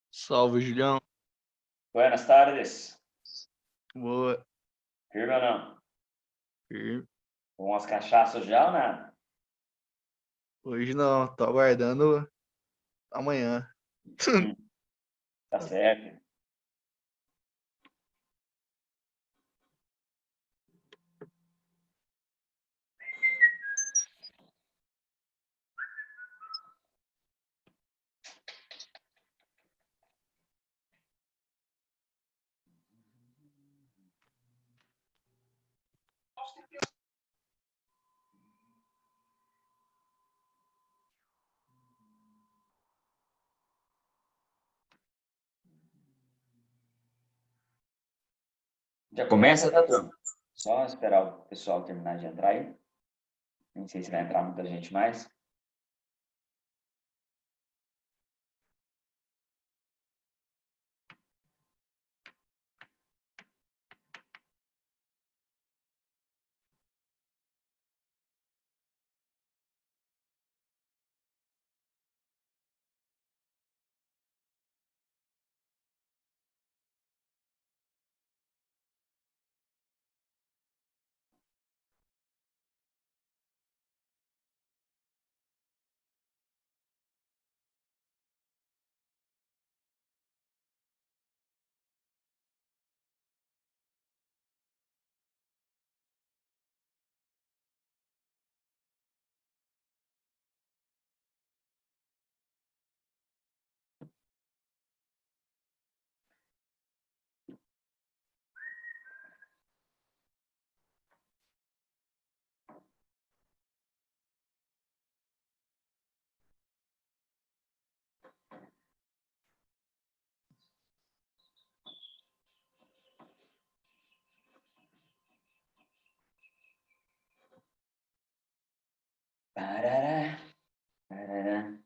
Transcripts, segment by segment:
Salve, Julião. Buenas tardes. Boa. Firme ou não? Firme. Com umas cachaças já ou nada? Hoje não, tô aguardando amanhã. Tá certo. Já começa, tá, turma? Só esperar o pessoal terminar de entrar aí. Nem sei se vai entrar muita gente mais. Parará, parará.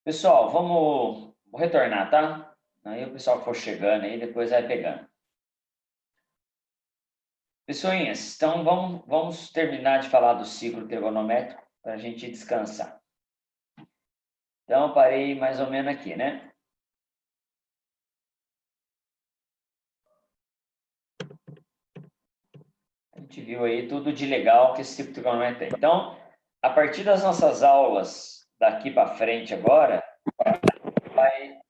Pessoal, vou retornar, tá? Aí o pessoal que for chegando aí, depois vai pegando. Pessoinhas, então vamos terminar de falar do ciclo trigonométrico para a gente descansar. Então, eu parei mais ou menos aqui, né? A gente viu aí tudo de legal que esse ciclo trigonométrico tem. Então, a partir das nossas aulas daqui para frente agora, vai...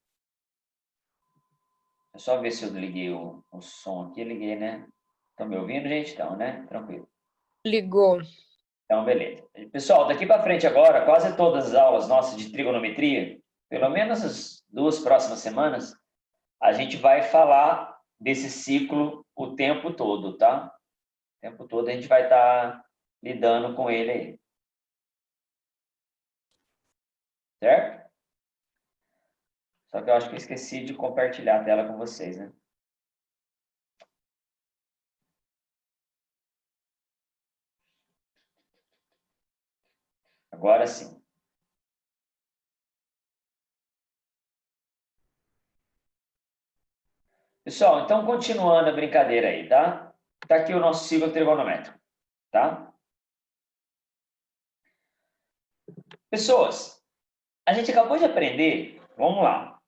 É só ver se eu liguei o som aqui. Liguei, né? Estão me ouvindo, gente? Então, né? Tranquilo. Ligou. Então, beleza. Pessoal, daqui para frente agora, quase todas as aulas nossas de trigonometria, pelo menos as 2 próximas semanas, a gente vai falar desse ciclo o tempo todo, tá? O tempo todo a gente vai estar lidando com ele aí. Certo? Só que eu acho que eu esqueci de compartilhar a tela com vocês, né? Agora sim. Pessoal, então continuando a brincadeira aí, tá? Tá aqui o nosso ciclo trigonométrico, tá? Pessoas, a gente acabou de aprender, vamos lá.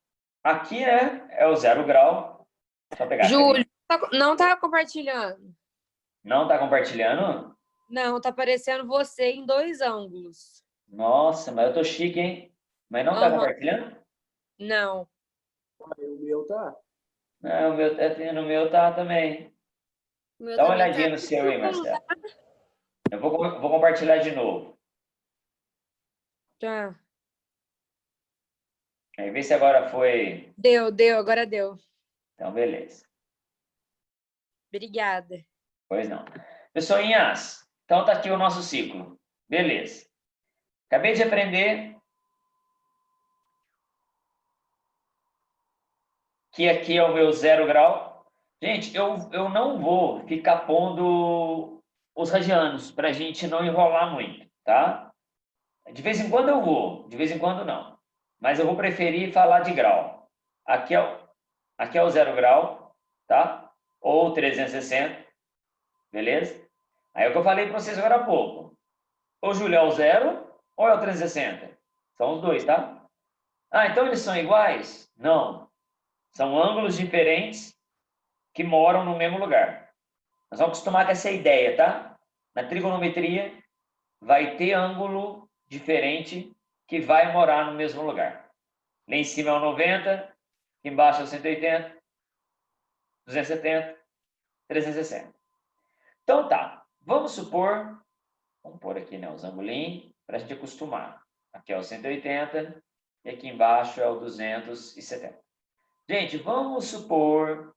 Aqui, né, é o 0 grau. Só pegar a Júlio, carinha. não tá compartilhando. Não tá compartilhando? Não, tá aparecendo você em 2 ângulos. Nossa, mas eu tô chique, hein? Mas não tá Aham. compartilhando? Não. O meu tá. Não, no meu tá também. O meu Dá uma também olhadinha tá. no seu aí, Marcelo. Eu vou compartilhar de novo. Tá. Aí vê se agora foi. Deu, agora deu. Então, beleza. Obrigada. Pois não. Pessoinhas, então tá aqui o nosso ciclo. Beleza. Acabei de aprender que aqui é o meu 0 grau. Gente, eu não vou ficar pondo os radianos para a gente não enrolar muito, tá? De vez em quando eu vou, de vez em quando não. Mas eu vou preferir falar de grau. Aqui é o 0 grau, tá? Ou 360, beleza? Aí é o que eu falei para vocês agora há pouco. Ou Júlio é o 0 ou é o 360. São os dois, tá? Ah, então eles são iguais? Não. São ângulos diferentes que moram no mesmo lugar. Nós vamos acostumar com essa ideia, tá? Na trigonometria, vai ter ângulo diferente que vai morar no mesmo lugar. Lá em cima é o 90, aqui embaixo é o 180, 270, 360. Então tá, vamos supor, vamos pôr aqui, né, os angulinhos para a gente acostumar. Aqui é o 180 e aqui embaixo é o 270. Gente, vamos supor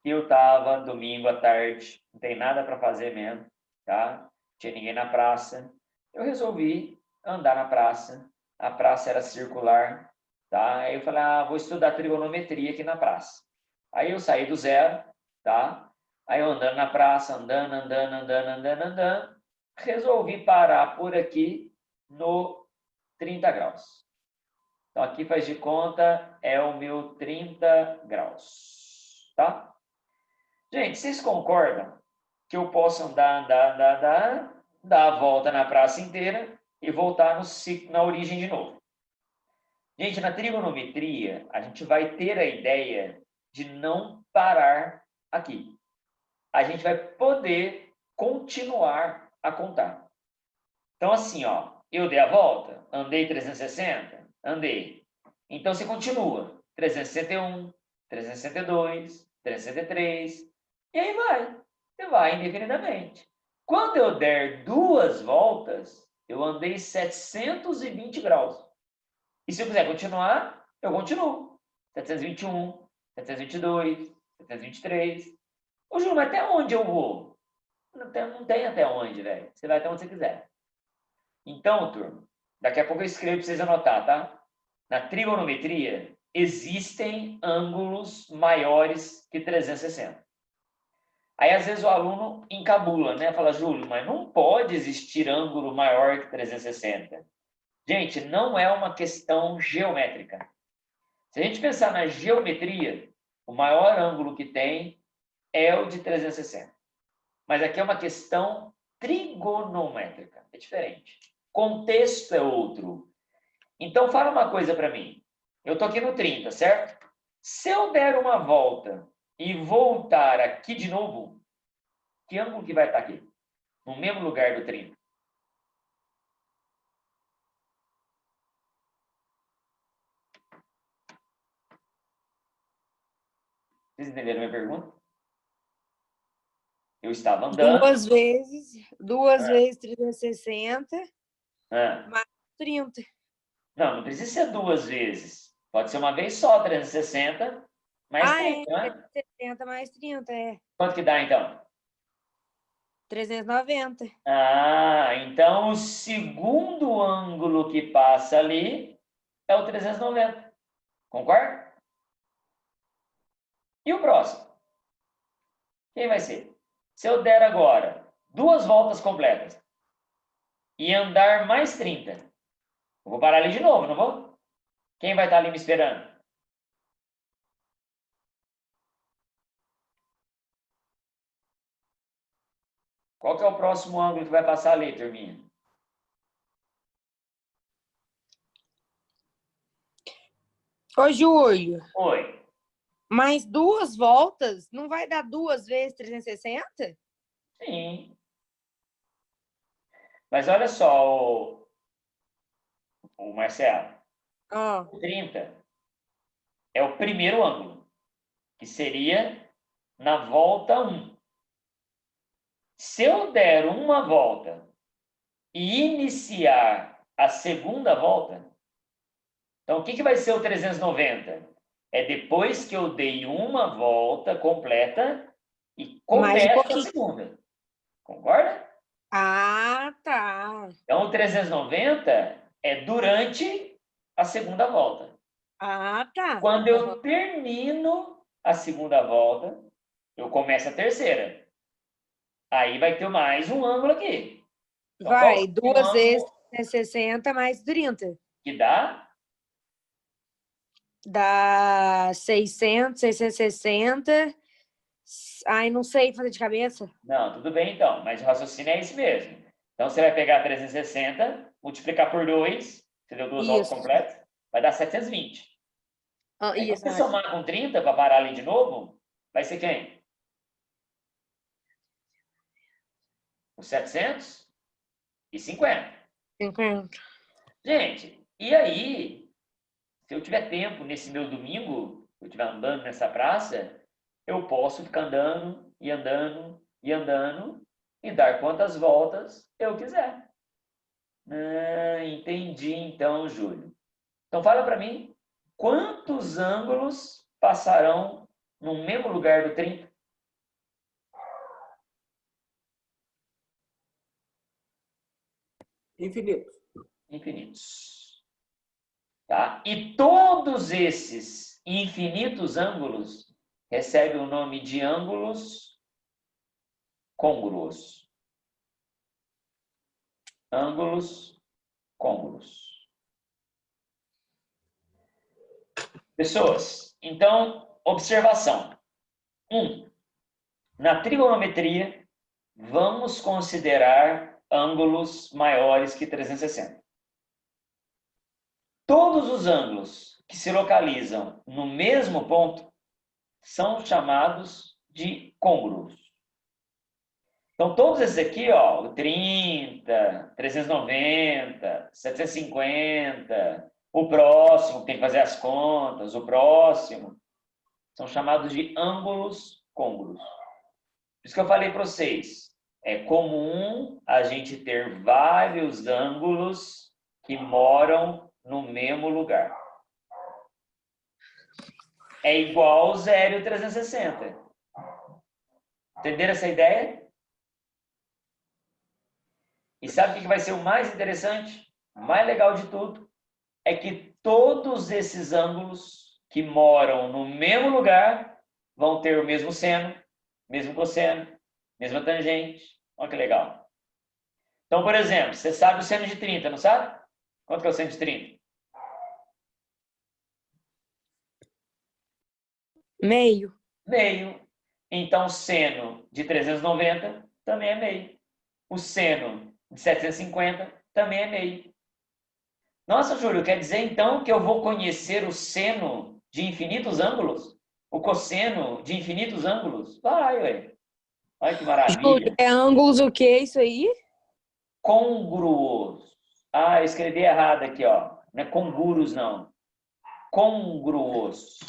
que eu estava domingo à tarde, não tem nada para fazer mesmo, tá? Não tinha ninguém na praça. Eu resolvi andar na praça. A praça era circular, tá? Aí eu falei, vou estudar trigonometria aqui na praça. Aí eu saí do 0, tá? Aí eu andando na praça, andando, resolvi parar por aqui no 30 graus. Então, aqui faz de conta, é o meu 30 graus, tá? Gente, vocês concordam que eu posso andar, dar a volta na praça inteira e voltar na origem de novo? Gente, na trigonometria, a gente vai ter a ideia de não parar aqui. A gente vai poder continuar a contar. Então, assim, ó, eu dei a volta, andei 360, andei. Então, você continua. 361, 362, 363, e aí vai. Você vai indefinidamente. Quando eu der 2 voltas, eu andei 720 graus. E se eu quiser continuar, eu continuo. 721, 722, 723. Ô, Júlio, mas até onde eu vou? Não tem até onde, velho. Você vai até onde você quiser. Então, turma, daqui a pouco eu escrevo para vocês anotar, tá? Na trigonometria, existem ângulos maiores que 360. Aí, às vezes, o aluno encabula, né? Fala, Júlio, mas não pode existir ângulo maior que 360. Gente, não é uma questão geométrica. Se a gente pensar na geometria, o maior ângulo que tem é o de 360. Mas aqui é uma questão trigonométrica, é diferente. Contexto é outro. Então, fala uma coisa para mim. Eu estou aqui no 30, certo? Se eu der uma volta e voltar aqui de novo, que ângulo que vai estar aqui? No mesmo lugar do 30. Vocês entenderam a minha pergunta? Eu estava andando. Duas vezes 360, mais 30. Não precisa ser 2 vezes. Pode ser uma vez só, 360, mais 30, não é? 360 mais 30, é. Quanto que dá, então? 390. Então o segundo ângulo que passa ali é o 390. Concorda? E o próximo? Quem vai ser? Se eu der agora 2 voltas completas e andar mais 30, eu vou parar ali de novo, não vou? Quem vai estar ali me esperando? Qual que é o próximo ângulo que vai passar ali, turminha? Ô, Júlio, Oi. mais 2 voltas não vai dar 2 vezes 360? Sim. Mas olha só, o Marcelo. Ó. O 30 é o primeiro ângulo que seria na volta 1. Se eu der uma volta e iniciar a segunda volta, então o que vai ser o 390? É depois que eu dei uma volta completa e Mais um começo a pouquinho. segunda. Concorda? Ah, tá. Então, o 390 é durante a segunda volta. Ah, tá. Quando eu termino a segunda volta, eu começo a terceira. Aí vai ter mais um ângulo aqui. Então, qual Vai, seria o 2 vezes ângulo 360 mais 30. que dá? Dá 600, 660. Ai, não sei fazer de cabeça. Não, tudo bem então, mas o raciocínio é esse mesmo. Então, você vai pegar 360, multiplicar por 2, você deu duas voltas Isso. completas, vai dar 720. Ah, Aí, quando isso, você somar com 30 para parar ali de novo, vai ser quem? Os 750. 50. Gente, e aí, se eu tiver tempo nesse meu domingo, se eu estiver andando nessa praça, eu posso ficar andando e andando e andando e dar quantas voltas eu quiser. Ah, entendi então, Júlio. Então fala para mim, quantos ângulos passarão no mesmo lugar do 30? Infinitos. Infinitos. Tá? E todos esses infinitos ângulos recebem o nome de ângulos côngruos. Ângulos côngruos. Pessoas, então, observação. 1. Na trigonometria, vamos considerar ângulos maiores que 360. Todos os ângulos que se localizam no mesmo ponto são chamados de côngruos. Então, todos esses aqui, ó, o 30, 390, 750, o próximo, tem que fazer as contas, o próximo, são chamados de ângulos côngruos. Por isso que eu falei para vocês, é comum a gente ter vários ângulos que moram no mesmo lugar. É igual 0 e 360. Entenderam essa ideia? E sabe o que vai ser o mais interessante? O mais legal de tudo é que todos esses ângulos que moram no mesmo lugar vão ter o mesmo seno, mesmo cosseno, mesma tangente. Olha que legal. Então, por exemplo, você sabe o seno de 30, não sabe? Quanto que é o seno de 30? Meio. Meio. Então, seno de 390 também é meio. O seno de 750 também é meio. Nossa, Júlio, quer dizer então que eu vou conhecer o seno de infinitos ângulos? O cosseno de infinitos ângulos? Vai, ué. Olha que Júlio, maravilha. é ângulos o que isso aí? Côngruos. Ah, eu escrevi errado aqui, ó. Não é congruos, não. Côngruos.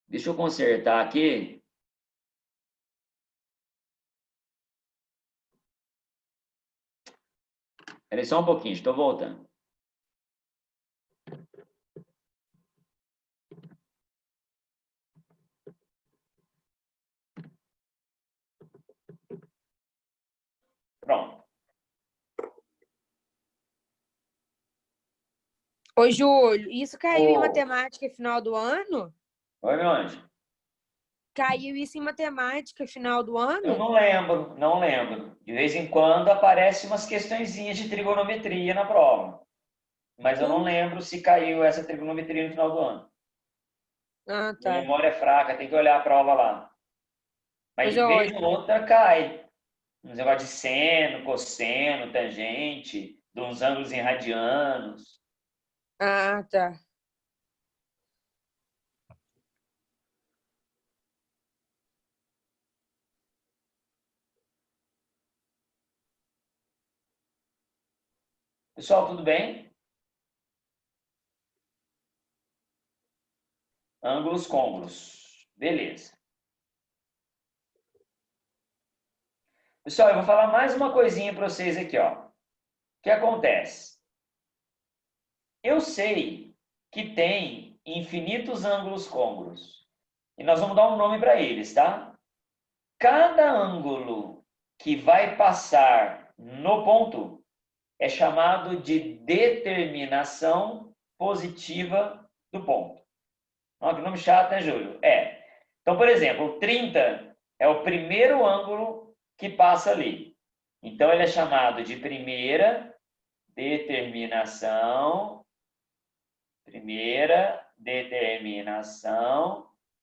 Deixa eu consertar aqui. Espera só um pouquinho, estou voltando. Pronto. Ô, Júlio, isso caiu em Ô, matemática final do ano? oi, meu anjo. Caiu isso em matemática final do Eu ano? não lembro, não lembro. De vez em quando aparecem umas questõezinhas de trigonometria na prova. Mas eu não lembro se caiu essa trigonometria no final do ano. Ah, Minha tá. memória é fraca, tem que olhar a prova lá. Mas Pois de eu vez olho. ou outra cai. Uns negócio de seno, cosseno, tangente, de uns ângulos em radianos. Ah, tá. Pessoal, tudo bem? ângulos côncavos. Beleza. Pessoal, eu vou falar mais uma coisinha para vocês aqui, ó. O que acontece? Eu sei que tem infinitos ângulos côncavos. E nós vamos dar um nome para eles, tá? Cada ângulo que vai passar no ponto é chamado de determinação positiva do ponto. Olha que nome chato, né, Júlio? É. Então, por exemplo, o 30 é o primeiro ângulo que passa ali. Então, ele é chamado de primeira determinação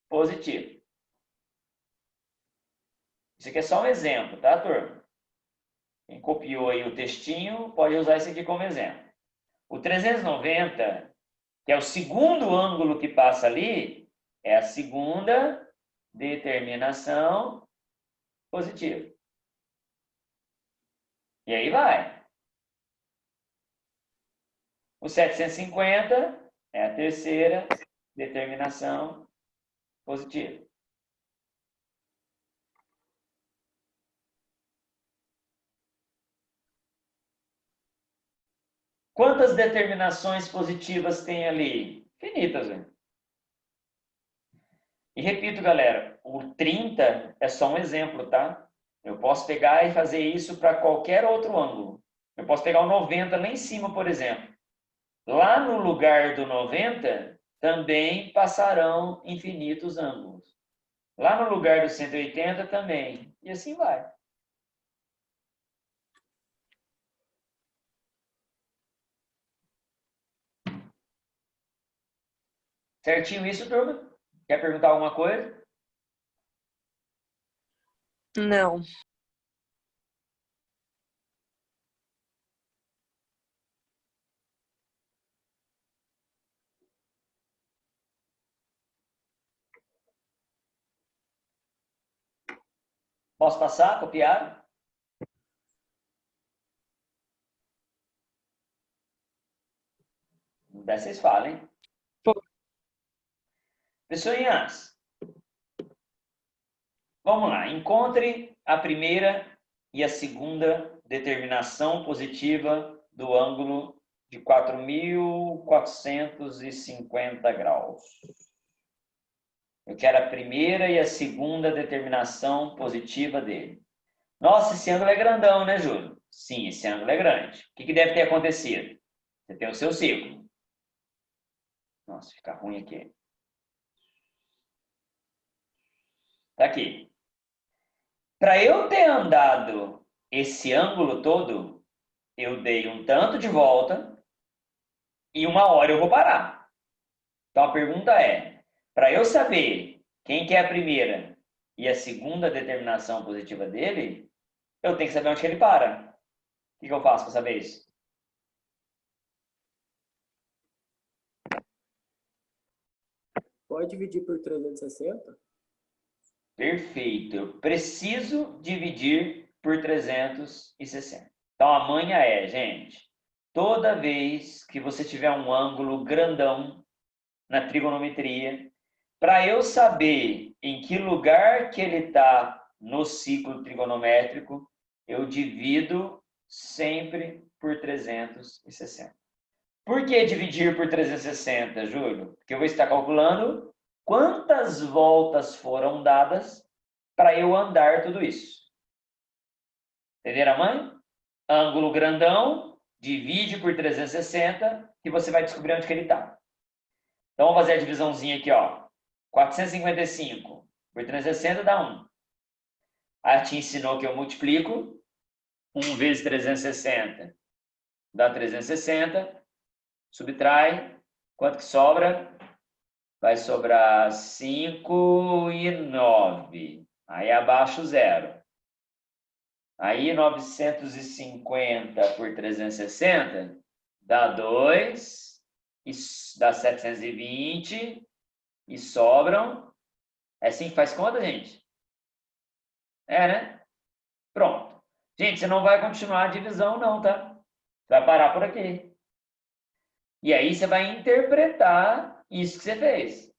positiva. Isso aqui é só um exemplo, tá, turma? Quem copiou aí o textinho pode usar isso aqui como exemplo. O 390, que é o segundo ângulo que passa ali, é a segunda determinação positiva. E aí vai. O 750 é a terceira determinação positiva. Quantas determinações positivas tem ali? Infinitas, né? E repito, galera, o 30 é só um exemplo, tá? Eu posso pegar e fazer isso para qualquer outro ângulo. Eu posso pegar o 90 lá em cima, por exemplo. Lá no lugar do 90, também passarão infinitos ângulos. Lá no lugar do 180 também. E assim vai. Certinho isso, turma? Quer perguntar alguma coisa? Não. Posso passar? Copiar? Daí vocês falem. Pessoinhas, vamos lá. Encontre a primeira e a segunda determinação positiva do ângulo de 4.450 graus. Eu quero a primeira e a segunda determinação positiva dele. Nossa, esse ângulo é grandão, né, Júlio? Sim, esse ângulo é grande. O que deve ter acontecido? Você tem o seu círculo. Nossa, fica ruim aqui. Tá aqui. Para eu ter andado esse ângulo todo, eu dei um tanto de volta e uma hora eu vou parar. Então a pergunta é, para eu saber quem que é a primeira e a segunda determinação positiva dele, eu tenho que saber onde que ele para. O que eu faço para saber isso? Pode dividir por 360? Perfeito. Eu preciso dividir por 360. Então, a manha é, gente, toda vez que você tiver um ângulo grandão na trigonometria, para eu saber em que lugar que ele está no ciclo trigonométrico, eu divido sempre por 360. Por que dividir por 360, Júlio? Porque eu vou estar calculando quantas voltas foram dadas para eu andar tudo isso. Entenderam, mãe? Ângulo grandão, divide por 360 e você vai descobrir onde que ele está. Então, vamos fazer a divisãozinha aqui, ó. 455 por 360 dá 1. A te ensinou que eu multiplico. 1 vezes 360 dá 360. Subtrai. Quanto que sobra? Vai sobrar 5 e 9. Aí abaixo 0. Aí 950 por 360 dá 2. E dá 720. E sobram. É assim que faz conta, gente? É, né? Pronto. Gente, você não vai continuar a divisão, não, tá? Você vai parar por aqui. E aí você vai interpretar isso que você fez.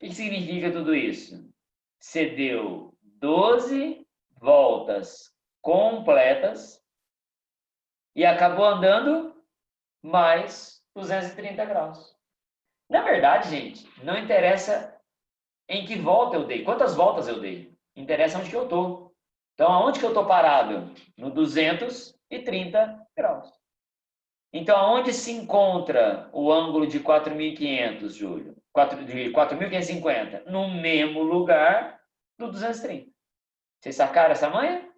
que significa tudo isso? Você deu 12 voltas completas e acabou andando mais 230 graus. Na verdade, gente, não interessa em que volta eu dei, quantas voltas eu dei. Interessa onde que eu estou. Então, aonde que eu estou parado? No 230 graus. Então, aonde se encontra o ângulo de 4.500, Júlio? De 4.550? No mesmo lugar do 230. Vocês sacaram essa manha?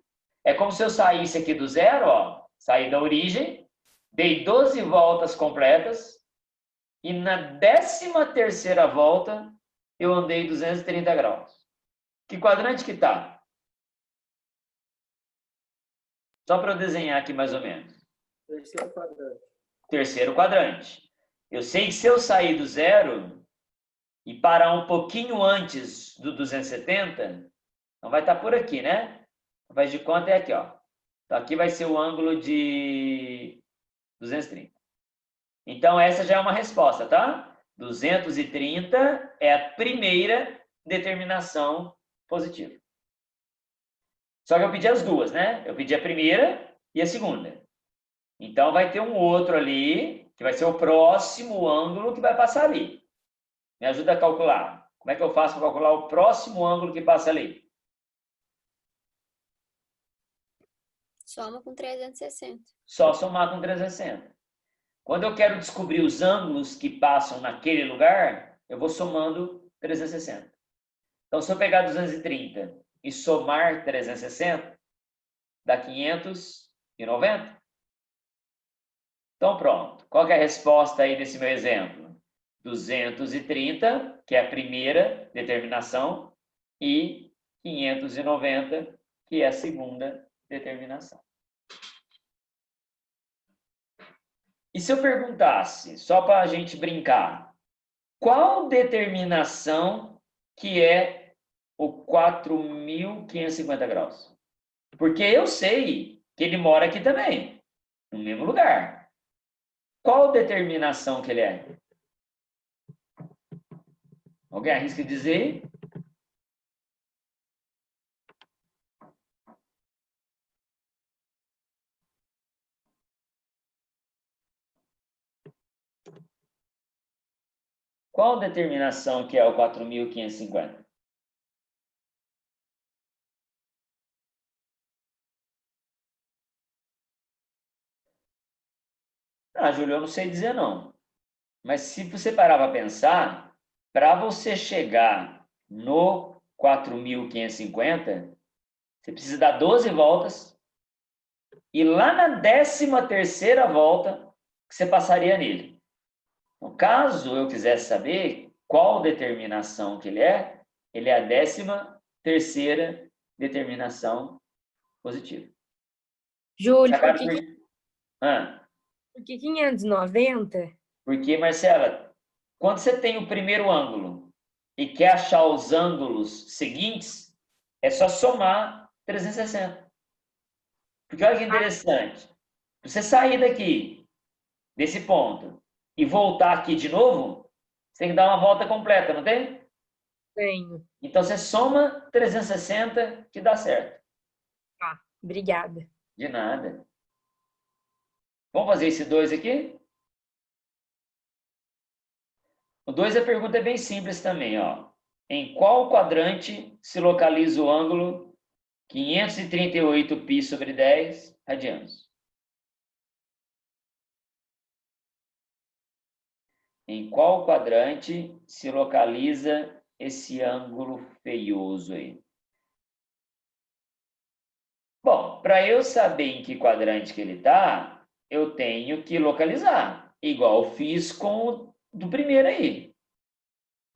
É como se eu saísse aqui do zero, ó, saí da origem, dei 12 voltas completas e na 13ª volta eu andei 230 graus. Que quadrante que tá? Só para eu desenhar aqui mais ou menos. Terceiro quadrante. Terceiro quadrante. Eu sei que se eu sair do zero e parar um pouquinho antes do 270, não vai estar por aqui, né? Faz de conta é aqui, ó. Então aqui vai ser o ângulo de 230. Então essa já é uma resposta, tá? 230 é a primeira determinação positiva. Só que eu pedi as duas, né? Eu pedi a primeira e a segunda. Então vai ter um outro ali, que vai ser o próximo ângulo que vai passar ali. Me ajuda a calcular. Como é que eu faço para calcular o próximo ângulo que passa ali? Soma com 360. Só somar com 360. Quando eu quero descobrir os ângulos que passam naquele lugar, eu vou somando 360. Então, se eu pegar 230 e somar 360, dá 590. Então, pronto. Qual que é a resposta aí desse meu exemplo? 230, que é a primeira determinação, e 590, que é a segunda determinação. E se eu perguntasse, só para a gente brincar, qual determinação que é o 4.550 graus? Porque eu sei que ele mora aqui também, no mesmo lugar. Qual determinação que ele é? Alguém arrisca dizer? Qual determinação que é o 4.550? Ah, Júlio, eu não sei dizer não. Mas se você parar para pensar, para você chegar no 4.550, você precisa dar 12 voltas e lá na 13ª volta que você passaria nele. No caso eu quisesse saber qual determinação que ele é a 13ª determinação positiva. Júlio, Sacaram por... por que 590? Porque, Marcela, quando você tem o primeiro ângulo e quer achar os ângulos seguintes, é só somar 360. Porque olha que interessante. Você sair daqui, desse ponto, e voltar aqui de novo, você tem que dar uma volta completa, não tem? Tenho. Então você soma 360 que dá certo. Tá, obrigada. De nada. Vamos fazer esse 2 aqui? O 2, a pergunta é bem simples também, ó. Em qual quadrante se localiza o ângulo 538π sobre 10 radianos? Em qual quadrante se localiza esse ângulo feioso aí? Bom, para eu saber em que quadrante que ele está, eu tenho que localizar, igual eu fiz com o do primeiro aí.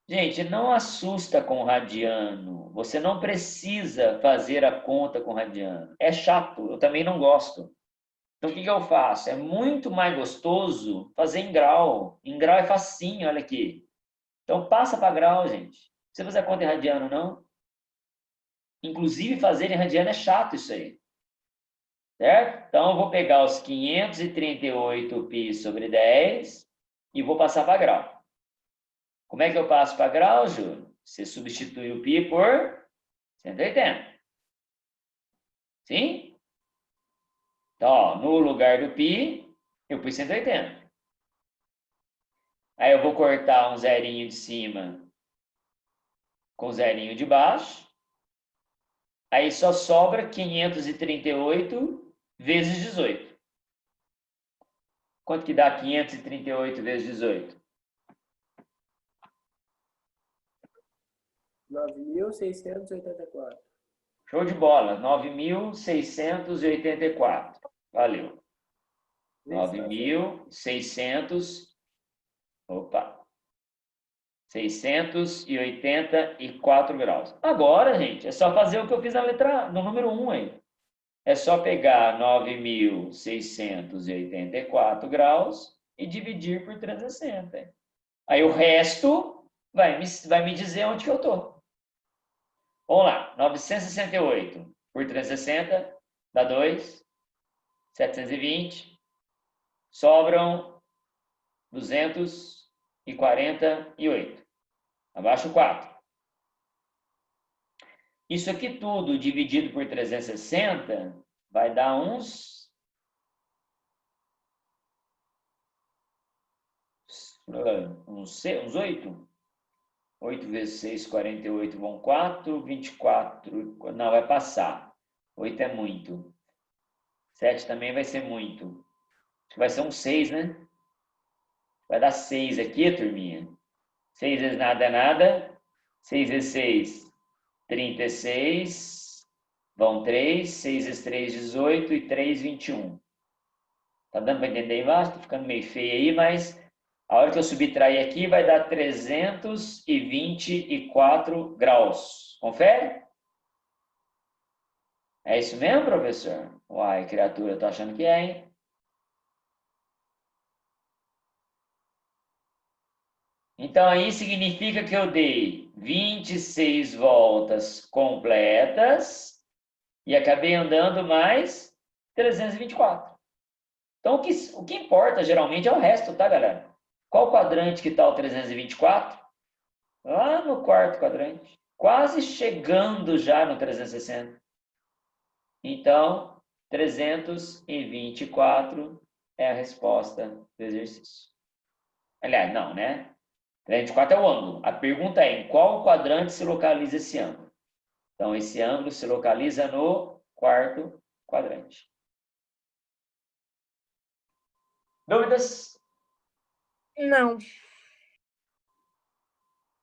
Gente, não assusta com radiano. Você não precisa fazer a conta com radiano. É chato, eu também não gosto. Então, o que eu faço? É muito mais gostoso fazer em grau. Em grau é facinho, olha aqui. Então, passa para grau, gente. Não precisa fazer a conta em radiano, não. Inclusive, fazer em radiano é chato isso aí. Certo? Então, eu vou pegar os 538π sobre 10 e vou passar para grau. Como é que eu passo para grau, Júlio? Você substitui o π por 180. Sim? Então, ó, no lugar do π, eu pus 180. Aí eu vou cortar um zerinho de cima com zerinho de baixo. Aí só sobra 538 vezes 18. Quanto que dá 538 vezes 18? 9.684. Show de bola. 9.684. Valeu. 9.600. Opa. 684 graus. Agora, gente, é só fazer o que eu fiz na letra no número 1 aí. É só pegar 9.684 graus e dividir por 360. Aí o resto vai me dizer onde que eu estou. Vamos lá. 968 por 360 dá 2. 720. Sobram 248. Abaixo 4. Isso aqui tudo dividido por 360 vai dar uns 8. 8 vezes 6, 48 vão 4. 24, não, vai passar. 8 é muito. 7 também vai ser muito. Acho que vai ser um 6, né? Vai dar 6 aqui, turminha. 6 vezes nada é nada. 6 vezes 6, 36. Vão 3. 6 vezes 3, 18. E 3, 21. Tá dando para entender aí embaixo? Tá ficando meio feio aí, mas a hora que eu subtrair aqui vai dar 324 graus. Confere? É isso mesmo, professor? Uai, criatura, eu tô achando que é, hein? Então, aí significa que eu dei 26 voltas completas e acabei andando mais 324. Então, o que importa geralmente é o resto, tá, galera? Qual quadrante que está o 324? Lá no quarto quadrante. Quase chegando já no 360. Então, 324 é a resposta do exercício. Aliás, não, né? 324 é o ângulo. A pergunta é, em qual quadrante se localiza esse ângulo? Então, esse ângulo se localiza no quarto quadrante. Dúvidas? Não.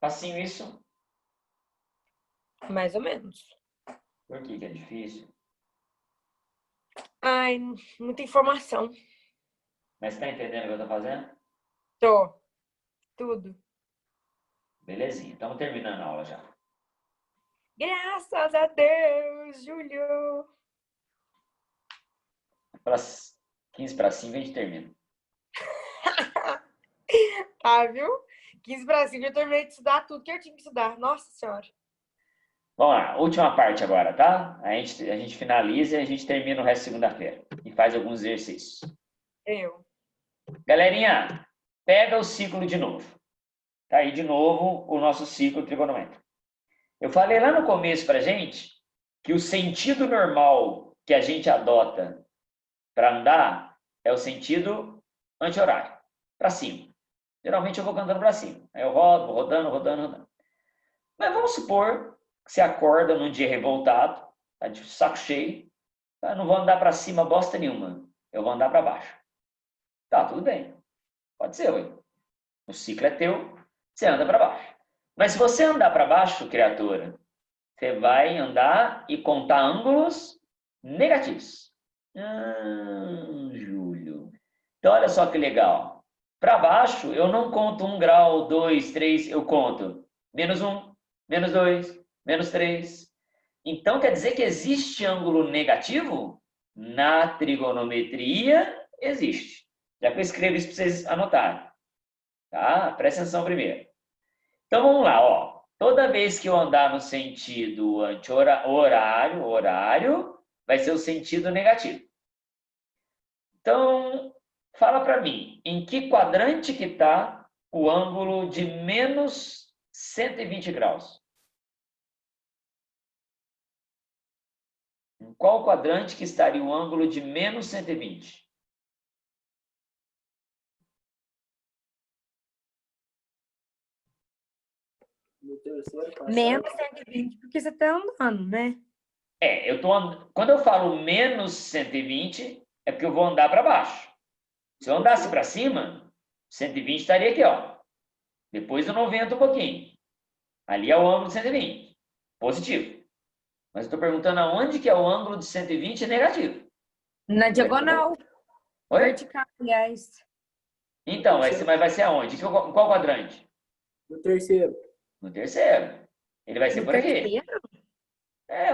Facinho isso? Mais ou menos. Por que é difícil? Ai, muita informação. Mas está entendendo o que eu estou fazendo? Tô. Tudo. Belezinha. Estamos terminando a aula já. Graças a Deus, Júlio. Para 15 para 5 a gente termina. Tá, viu? 15 para 5 eu terminei de estudar tudo que eu tinha que estudar. Nossa Senhora. Vamos lá, última parte agora, tá? A gente finaliza e a gente termina o resto segunda-feira. E faz alguns exercícios. Eu. Galerinha, pega o ciclo de novo. Tá aí de novo o nosso ciclo trigonométrico. Eu falei lá no começo pra gente que o sentido normal que a gente adota para andar é o sentido anti-horário, para cima. Geralmente eu vou cantando para cima. Aí eu rodo, vou rodando, rodando, rodando. Mas vamos supor que você acorda num dia revoltado, tá de saco cheio, eu não vou andar para cima bosta nenhuma, eu vou andar para baixo. Tá, tudo bem. Pode ser, ué. O ciclo é teu, você anda para baixo. Mas se você andar para baixo, criatura, você vai andar e contar ângulos negativos. Júlio. Então, olha só que legal. Para baixo, eu não conto 1 grau, 2, 3, eu conto -1, -2, -3. Então, quer dizer que existe ângulo negativo? Na trigonometria, existe. Já que eu escrevo isso para vocês anotarem. Tá? Presta atenção primeiro. Então, vamos lá. Ó. Toda vez que eu andar no sentido anti-horário, vai ser o sentido negativo. Então, fala para mim, em que quadrante que está o ângulo de 120 graus. Em qual quadrante que estaria o ângulo de menos 120? No terceiro passado. Menos 120, porque você tá andando, né? Quando eu falo menos 120, é porque eu vou andar para baixo. Se eu andasse para cima, 120 estaria aqui, ó. Depois do 90 um pouquinho. Ali é o ângulo de 120. Positivo. Mas eu estou perguntando aonde que é o ângulo de 120 negativo. Na diagonal, Oi? vertical, aliás. Então, mas vai ser aonde? Em qual quadrante? No terceiro. No terceiro. Ele vai ser No por aqui. terceiro?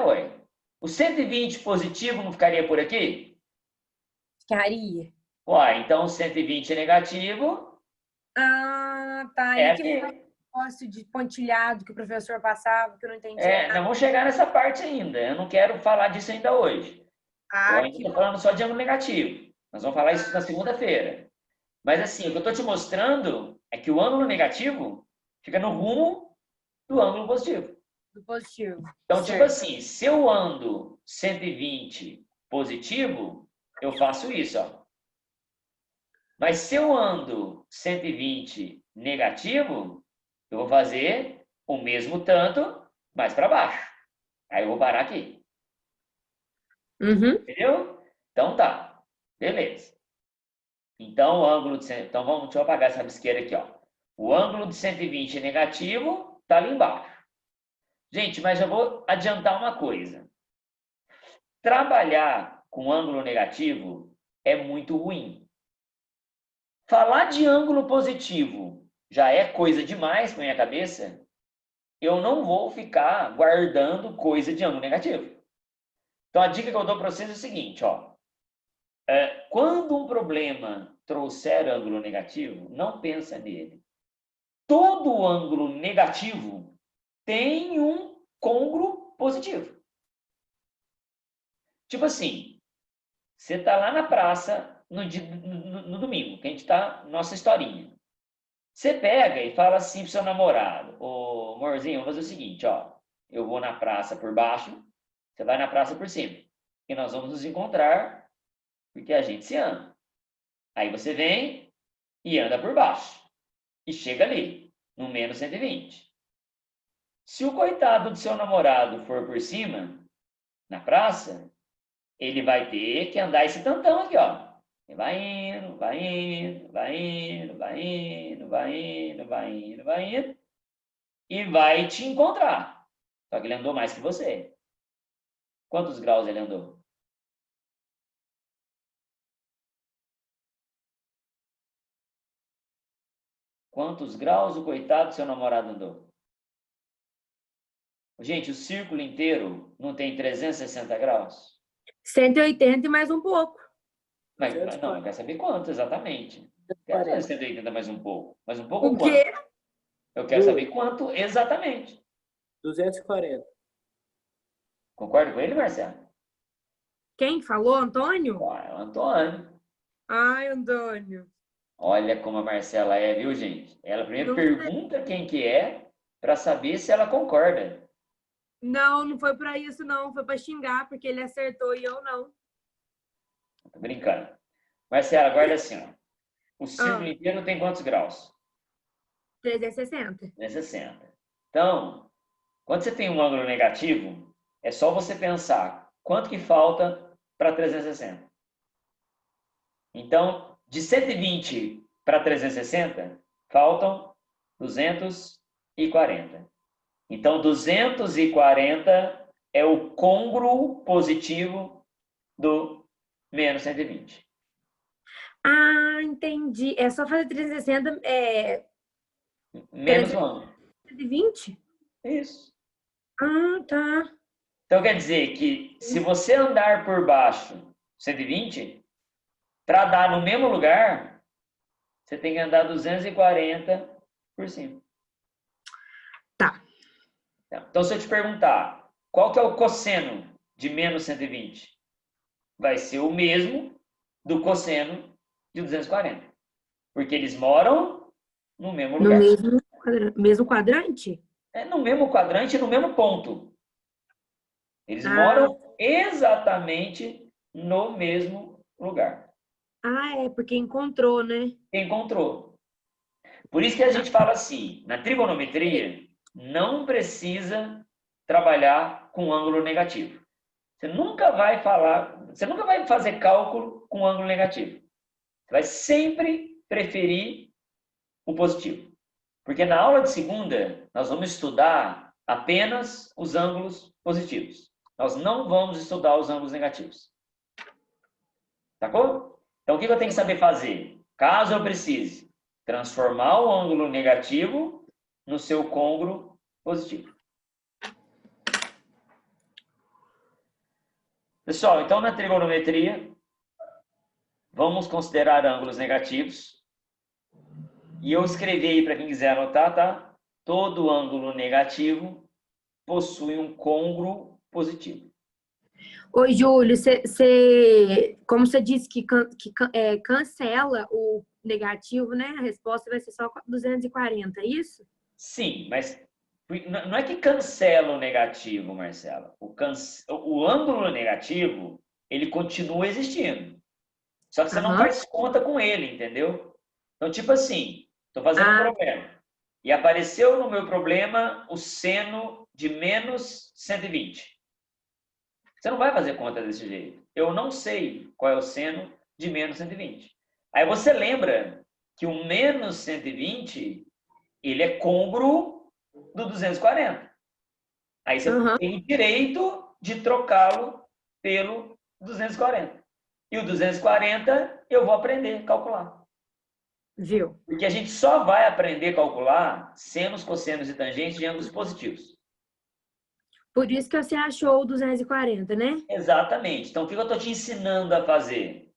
Ué. O 120 positivo não ficaria por aqui? Ficaria. Uai, então o 120 negativo Ah, tá. é Aí que foi aqui. o negócio de pontilhado que o professor passava, que eu não entendi nada. Nós vamos chegar nessa parte ainda. Eu não quero falar disso ainda hoje. Eu Ah, ainda estou falando só de ângulo negativo. Nós vamos falar isso na segunda-feira. Mas assim, o que eu estou te mostrando é que o ângulo negativo fica no rumo do ângulo positivo. do positivo. Então, tipo Certo. assim, se eu ando 120 positivo, eu faço isso, ó. Mas se eu ando 120 negativo, eu vou fazer o mesmo tanto, mais para baixo. Aí eu vou parar aqui. Uhum. Entendeu? Então tá. Beleza. Então, o ângulo de... Então, deixa eu apagar essa rabisqueira aqui, ó. O ângulo de 120 negativo está ali embaixo. Gente, mas eu vou adiantar uma coisa. Trabalhar com ângulo negativo é muito ruim. Falar de ângulo positivo já é coisa demais para minha cabeça. Eu não vou ficar guardando coisa de ângulo negativo. Então, a dica que eu dou para vocês é o seguinte, ó. Quando um problema trouxer ângulo negativo, não pensa nele. Todo ângulo negativo tem um congruo positivo. Tipo assim, você está lá na praça no domingo, que a gente está nossa historinha. Você pega e fala assim pro seu namorado: ô amorzinho, vamos fazer o seguinte, ó. Eu vou na praça por baixo, você vai na praça por cima. E nós vamos nos encontrar porque a gente se ama. Aí você vem e anda por baixo. E chega ali, no menos 120. Se o coitado do seu namorado for por cima, na praça, ele vai ter que andar esse tantão aqui, ó. E vai indo, vai indo, vai indo, vai indo, vai indo, vai indo, vai indo. E vai te encontrar. Só que ele andou mais que você. Quantos graus ele andou? Quantos graus o coitado do seu namorado andou? Gente, o círculo inteiro não tem 360 graus? 180 e mais um pouco. Mas não, eu quero saber quanto exatamente. Não quero saber 180 mais um pouco. Mais um pouco O quanto? quê? Eu quero saber quanto exatamente. 240. Concorda com ele, Marcelo? Quem falou, Antônio? É o Antônio. Ai, Antônio. Olha como a Marcela é, viu, gente? Ela primeiro Não pergunta quem que é para saber se ela concorda. Não, não foi pra isso, não. Foi pra xingar, porque ele acertou e eu não. Tô brincando. Marcela, guarda assim, ó. O círculo inteiro tem quantos graus? 360. 360. Então, quando você tem um ângulo negativo, é só você pensar quanto que falta para 360. Então, de 120 para 360, faltam 240. Então, 240 é o congruo positivo do menos 120. Ah, entendi. É só fazer 360, Menos o ângulo. 120? Isso. Ah, tá. Então, quer dizer que se você andar por baixo 120, para dar no mesmo lugar, você tem que andar 240 por cima. Tá. Então, se eu te perguntar, qual que é o cosseno de menos 120? Vai ser o mesmo do cosseno de 240. Porque eles moram no mesmo No lugar. mesmo. Mesmo quadrante? É no mesmo quadrante, no mesmo ponto. Eles Ah. moram exatamente no mesmo lugar. Ah, é, porque encontrou, né? Encontrou. Por isso que a gente fala assim, na trigonometria, não precisa trabalhar com ângulo negativo. Você nunca vai fazer cálculo com ângulo negativo. Você vai sempre preferir o positivo. Porque na aula de segunda, nós vamos estudar apenas os ângulos positivos. Nós não vamos estudar os ângulos negativos. Sacou? Então, o que eu tenho que saber fazer? Caso eu precise transformar o ângulo negativo no seu côngruo positivo. Pessoal, então na trigonometria, vamos considerar ângulos negativos. E eu escrevi aí para quem quiser anotar, tá? Todo ângulo negativo possui um côngruo positivo. Oi, Júlio, como você disse que cancela o negativo, né? A resposta vai ser só 240, é isso? Sim, mas não é que cancela o negativo, Marcela. O ângulo negativo, ele continua existindo. Só que você não faz conta com ele, entendeu? Então, tipo assim, estou fazendo um problema. E apareceu no meu problema o seno de menos 120. Você não vai fazer conta desse jeito. Eu não sei qual é o seno de menos 120. Aí você lembra que o menos 120, ele é côngruo do 240. Aí você tem o direito de trocá-lo pelo 240. E o 240 eu vou aprender a calcular. Viu? Porque a gente só vai aprender a calcular senos, cossenos e tangentes de ângulos positivos. Por isso que você achou o 240, né? Exatamente. Então, o que eu estou te ensinando a fazer?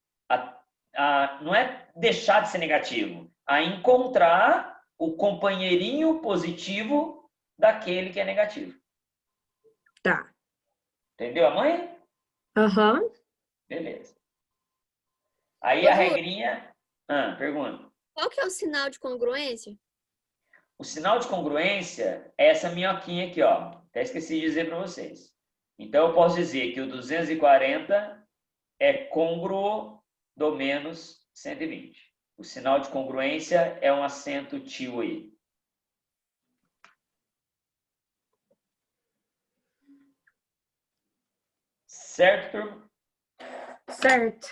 Não é deixar de ser negativo, a encontrar o companheirinho positivo daquele que é negativo. Tá. Entendeu, a mãe? Aham. Beleza. Aí a regrinha... pergunta. Qual que é o sinal de congruência? O sinal de congruência é essa minhoquinha aqui, ó. Até esqueci de dizer para vocês. Então, eu posso dizer que o 240 é côngruo do menos 120. O sinal de congruência é um acento tio aí. Certo, turma? Certo.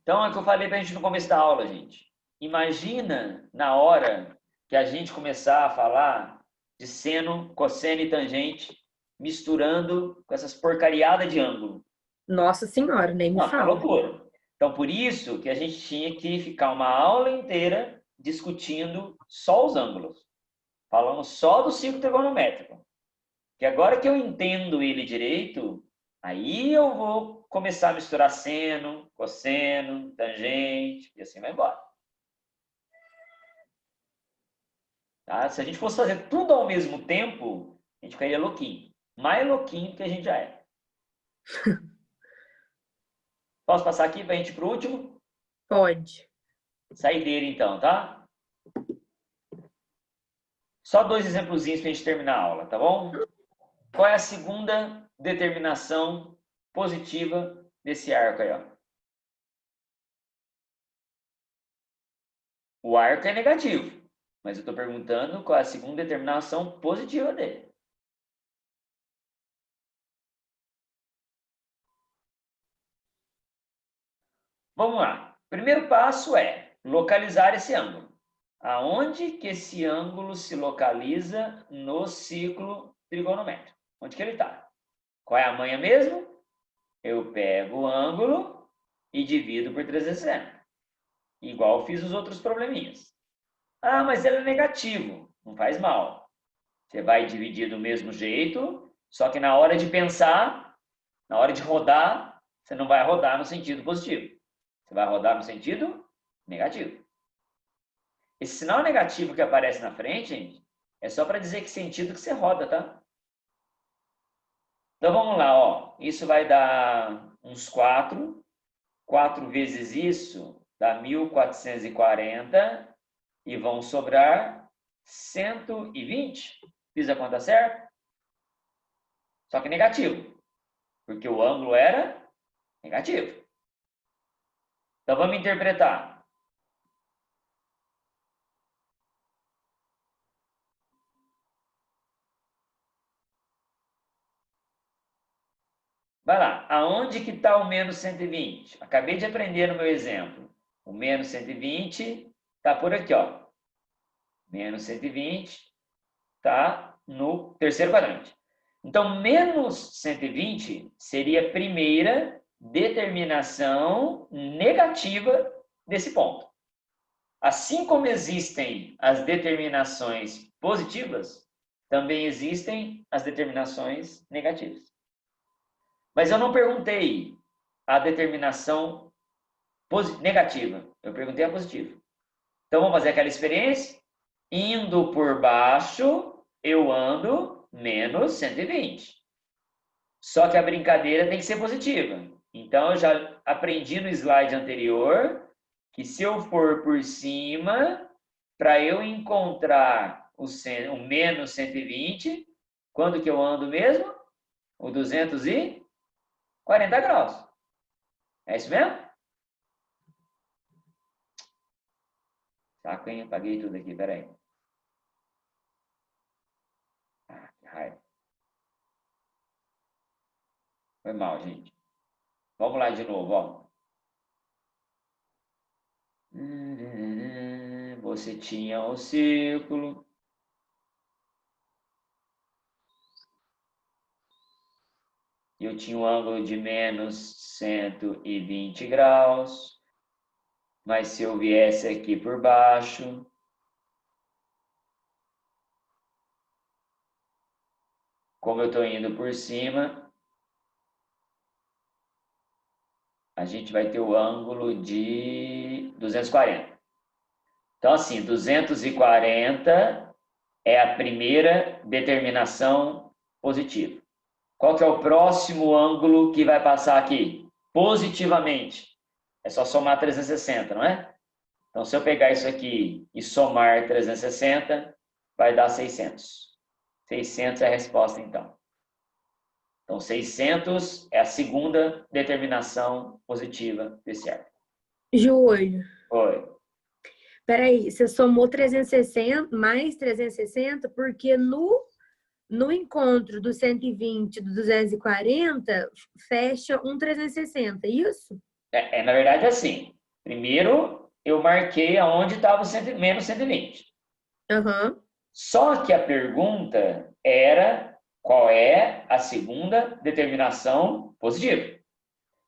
Então, é o que eu falei para a gente no começo da aula, gente. Imagina na hora que a gente começar a falar de seno, cosseno e tangente, misturando com essas porcariadas de ângulo. Nossa Senhora, nem me Não, tá fala. loucura. Então, por isso que a gente tinha que ficar uma aula inteira discutindo só os ângulos. Falando só do ciclo trigonométrico. Que agora que eu entendo ele direito, aí eu vou começar a misturar seno, cosseno, tangente, e assim vai embora. Tá? Se a gente fosse fazer tudo ao mesmo tempo, a gente ficaria louquinho. Mais louquinho do que a gente já é. Posso passar aqui para a gente ir para o último? Pode. Saideira, então, tá? Só 2 exemplozinhos para a gente terminar a aula, tá bom? Qual é a segunda determinação positiva desse arco aí, ó? O arco é negativo, mas eu estou perguntando qual é a segunda determinação positiva dele. Vamos lá. Primeiro passo é localizar esse ângulo. Aonde que esse ângulo se localiza no ciclo trigonométrico? Onde que ele está? Qual é a manha mesmo? Eu pego o ângulo e divido por 360. Igual eu fiz os outros probleminhas. Ah, mas ele é negativo. Não faz mal. Você vai dividir do mesmo jeito, só que na hora de pensar, na hora de rodar, você não vai rodar no sentido positivo. Você vai rodar no sentido negativo. Esse sinal negativo que aparece na frente, gente, é só para dizer que sentido que você roda, tá? Então vamos lá, ó. Isso vai dar uns 4. 4 vezes isso Dá 1.440 e vão sobrar 120. Fiz a conta certa? Só que negativo, porque o ângulo era negativo. Então, vamos interpretar. Vai lá, aonde que está o menos 120? Acabei de aprender no meu exemplo. O menos 120 está por aqui, ó. Menos 120 está no terceiro quadrante. Então, menos 120 seria a primeira determinação negativa desse ponto. Assim como existem as determinações positivas, também existem as determinações negativas. Mas eu não perguntei a determinação negativa, eu perguntei a positiva. Então, vamos fazer aquela experiência. Indo por baixo, eu ando menos 120. Só que a brincadeira tem que ser positiva. Então, eu já aprendi no slide anterior que se eu for por cima, para eu encontrar o menos 120, quando que eu ando mesmo? O 240 graus. É isso mesmo? Saco, hein? Apaguei tudo aqui, peraí. Ah, que raiva. Foi mal, gente. Vamos lá de novo, ó. Você tinha o círculo. Eu tinha um ângulo de menos 120 graus. Mas se eu viesse aqui por baixo, como eu estou indo por cima, a gente vai ter o ângulo de 240. Então, assim, 240 é a primeira determinação positiva. Qual que é o próximo ângulo que vai passar aqui? Positivamente. É só somar 360, não é? Então, se eu pegar isso aqui e somar 360, vai dar 600. 600 é a resposta, então. Então, 600 é a segunda determinação positiva desse arco. Júlio, Oi. peraí, você somou 360, mais 360, porque no encontro do 120 e do 240, fecha um 360, isso? Na verdade, assim. Primeiro, eu marquei aonde estava o menos 120. Aham. Só que a pergunta era qual é a segunda determinação positiva.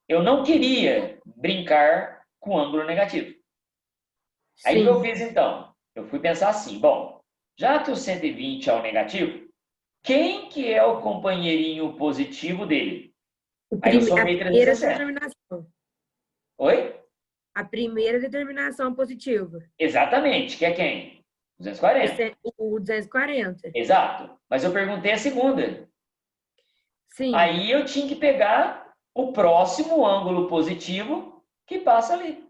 Eu não queria brincar com ângulo negativo. Aí o que eu fiz então? Eu fui pensar assim, bom, já que o 120 é o negativo, quem que é o companheirinho positivo dele? Aí eu somei A primeira 360. determinação. Oi? A primeira determinação positiva. Exatamente, que é quem? 240. O 240. Exato. Mas eu perguntei a segunda. Sim. Aí eu tinha que pegar o próximo ângulo positivo que passa ali.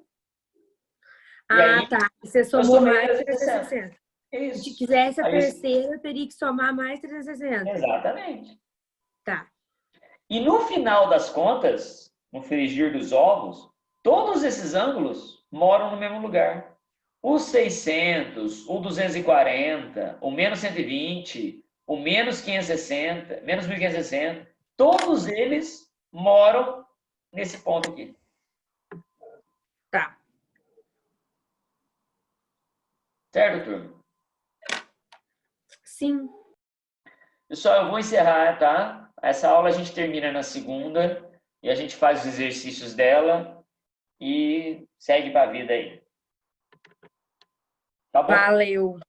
Ah, tá. Você somou somei mais 360. 360. Isso. Se quisesse a Aí eu- terceira, eu teria que somar mais 360. Exatamente. Tá. E no final das contas, no frigir dos ovos, todos esses ângulos moram no mesmo lugar. O 600, o 240, o menos 120, o menos 560, menos 1560, todos eles moram nesse ponto aqui. Tá. Certo, turma? Sim. Pessoal, eu vou encerrar, tá? Essa aula a gente termina na segunda e a gente faz os exercícios dela e segue para a vida aí. Tá bom? Valeu.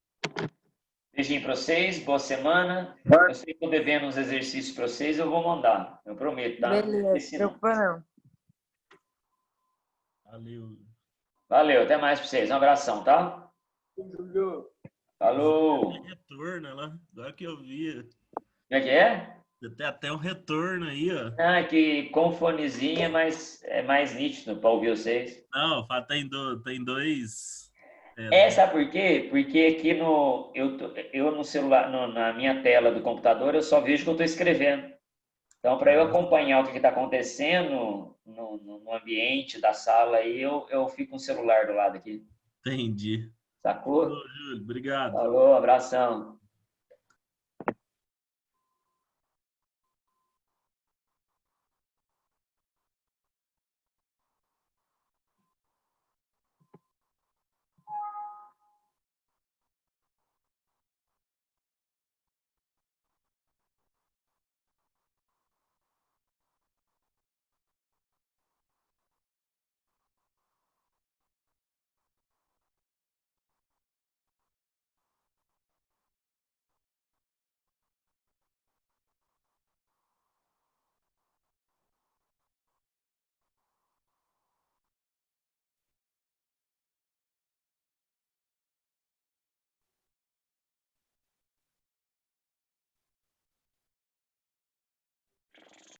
Beijinho para vocês, boa semana. Eu sei que eu tô devendo uns exercícios para vocês, eu vou mandar. Eu prometo, tá? Beleza, preocupa não. Valeu. Valeu, até mais para vocês. Um abração, tá? Júlio. Falou! Retorna lá, agora que eu vi. Como é que é? Tem até um retorno aí, ó. Ah, que com fonezinho é mais nítido para ouvir vocês. Não, tem dois. Sabe por quê? Porque aqui eu no celular, na minha tela do computador, eu só vejo o que eu estou escrevendo. Então, para eu acompanhar o que está acontecendo no ambiente da sala, aí eu fico com o celular do lado aqui. Entendi. Sacou? Ô, Júlio, obrigado. Falou, abração.